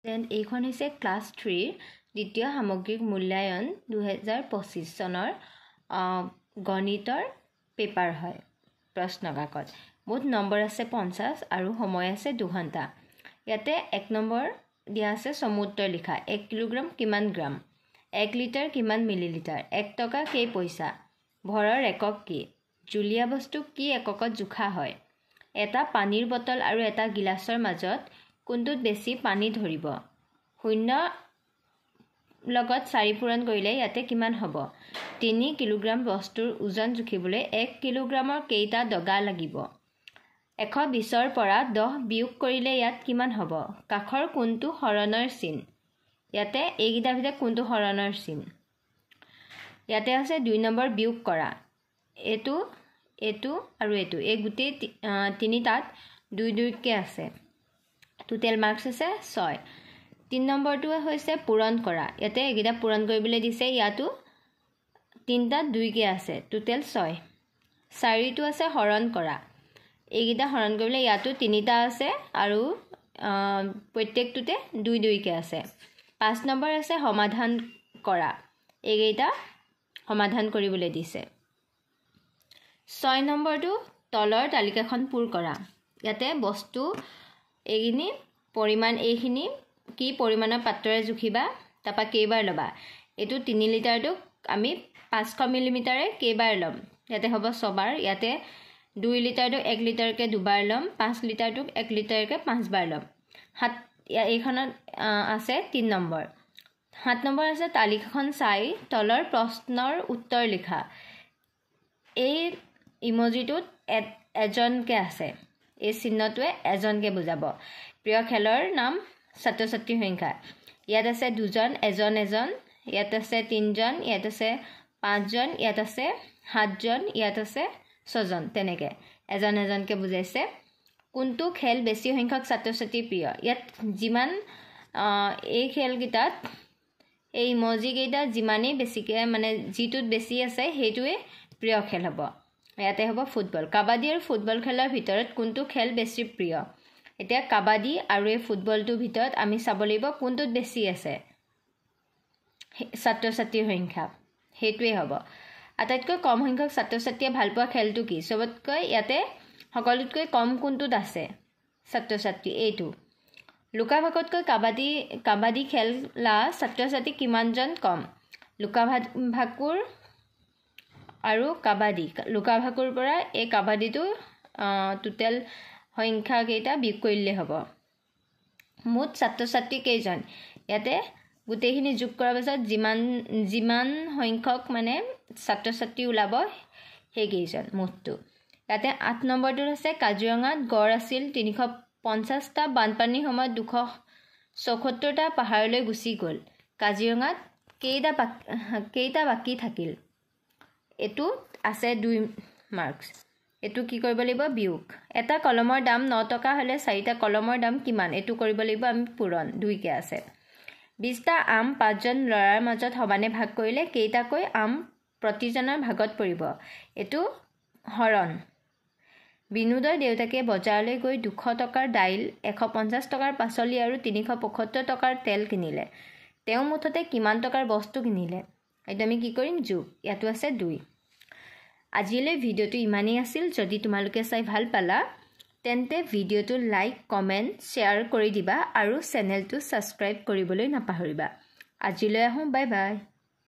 then এইখন হৈছে class 3 দ্বিতীয় সামগ্ৰিক মূল্যায়ন 2025 চনৰ গণিতৰ পেপাৰ হয় প্ৰশ্ন কাকত মুঠ নম্বৰ আছে 50 আৰু সময় আছে 2 ঘণ্টা ইয়াতে 1 নম্বৰ দিয়া আছে সমুত্তৰ লিখা 1 কিলোগ্ৰাম কিমান গ্ৰাম 1 লিটাৰ কিমান মিলিলিটাৰ 1 টকা কেই পইচা ভৰৰ একক কি জুলীয়া বস্তু কি এককত জোখা হয় এটা পানীৰ বটল আৰু এটা গিলাসৰ মাজত কোনটোত বেছি পানী ধৰিব 0 লগত 4 পূৰণ কৰিলে ইয়াতে কিমান হ'ব 3 কিলোগ্ৰাম বস্তুৰ ওজন জুখিবলৈ 1 কিলোগ্ৰামৰ কেইটা ডগা লাগিব 120ৰ পৰা 10 বিয়োগ কৰিলে ইয়াত কিমান হ'ব কাখৰ কোনটো হৰণৰ চিন ইয়াতে এইকেইটা ভিতৰত কোনটো হৰণৰ চিন ইয়াতে আছে 2 নম্বৰ বিয়োগ কৰা এটো আৰু এটো এই গুটি তিনিটাত 2 কে আছে টোটাল মাৰ্কস আছে 6 3 নম্বৰটো হৈছে পূৰণ কৰা ইয়াতে এইকেইটা পূৰণ কৰিবলৈ দিছে ইয়াতো তিনটাত 2 কে আছে টোটাল 6 4টো আছে হৰণ কৰা এইকেইটা হৰণ কৰিবলৈ ইয়াতো তিনিটা আছে আৰু প্ৰত্যেকটোতে 2 কে আছে 5 নম্বৰ আছে সমাধান কৰা এইকেইটা সমাধান কৰিবলৈ দিছে 6 নম্বৰটো তলৰ তালিকাখন পূৰ কৰা ইয়াতে বস্তু এইখিনি পৰিমাণ এইখিনি কি পৰিমাণৰ পাত্ৰৰে জুখিবা তাপা কেইবাৰ লবা এটো 3 লিটাৰটো আমি 500 মিলিমিটাৰে কেইবাৰ লম ইয়াতে হ'ব 6 বাৰ ইয়াতে 2 লিটাৰটো 1 লিটাৰকে দুবাৰ লম 5 লিটাৰটো 1 লিটাৰকে 5 বাৰ লম এইখনত আছে 3 নম্বৰ 7 নম্বৰ আছে তালিকাখন চাই তলৰ প্ৰশ্নৰ উত্তৰ লিখা এই ইমোজিটোত এজনকে আছে এই চিহ্নটোৱে এজনকে বুজাব প্ৰিয় খেলৰ নাম ছাত্ৰ ছাত্ৰীৰ সংখ্যা ইয়াত আছে 2 জন এজন ইয়াত আছে 3 জন ইয়াত আছে 5 জন ইয়াত আছে 7 জন ইয়াত আছে 6 জন তেনেকে এজনকে বুজাইছে কোনটো খেল বেছি সংখ্যক ছাত্ৰ ছাত্ৰীৰ প্ৰিয় ইয়াত যিমান এই খেলগিটাত এই ইমোজি কেইটা যিমানেই বেছিকে মানে জিটোত বেছি আছে হেইটোৱে প্ৰিয় খেল হ'ব ইয়াতে হ'ব ফুটবল কাবাডী আৰু ফুটবল খেলৰ ভিতৰত কোনটো খেল বেছি প্ৰিয় এতিয়া কাবাডী আৰু এই ফুটবলটোৰ ভিতৰত আমি চাব লাগিব কোনটোত বেছি আছে ছাত্ৰ ছাত্ৰীৰ সংখ্যা হেইটোৱে হ'ব আটাইতকৈ কম সংখ্যক ছাত্ৰ ছাত্ৰীয়ে ভাল পোৱা খেলটো কি সবতকৈ ইয়াতে সকলোতকৈ কম কোনটোত আছে ছাত্ৰ ছাত্ৰী এইটো লুকা ভাকুতকৈ কাবাডী খেলা ছাত্ৰ ছাত্ৰী কিমানজন কম লুকা ভাকুৰ আৰু কাবাডী লুকা ভাকুৰ পৰা এই কাবাডীটো টোটাল সংখ্যা কেইটা বিয়োগ কৰিলে হ'ব মুঠ ছাত্ৰ ছাত্ৰী কেইজন ইয়াতে গোটেইখিনি যোগ কৰাৰ পিছত যিমান সংখ্যক মানে ছাত্ৰ ছাত্ৰী ওলাব সেই কেইজন মুঠটো ইয়াতে 8 নম্বৰটো আছে কাজিৰঙাত গড় আছিল 350টা বানপানীৰ সময়ত 274টা পাহাৰলৈ গুচি গ'ল কাজিৰঙাত কেইটা বাকি থাকিল এটো আছে 2 মাৰ্কস এটো কি কৰিব লাগিব বিয়োগ এটা কলমৰ দাম 9 টকা হলে 4টা কলমৰ দাম কিমান এটো কৰিব লাগিব আমি পূৰণ 2 কে আছে 20টা আম 5 জন লৰাৰ মাজত সমানে ভাগ কৰিলে কেইটাকৈ আম প্ৰতিজনৰ ভাগত পৰিব এটো হৰণ বিনোদৰ দেউতাকে বজাৰলৈ গৈ 200 টকাৰ দাইল 150 টকাৰ পাচলি আৰু 375 টকাৰ তেল কিনিলে তেওঁ মুঠতে কিমান টকাৰ বস্তু কিনিলে এটা আমি কি কৰিম যোগ ইয়াতো আছে 2 আজিলৈ ভিডিওটো ইমানেই আছিল যদি তোমালোকে চাই ভাল পালা তেন্তে ভিডিওটো লাইক কমেন্ট শেয়াৰ কৰি দিবা আৰু চেনেলটো সাবস্ক্ৰাইব কৰিবলৈ নাপাহৰিবা আজিলৈ আহো বাই বাই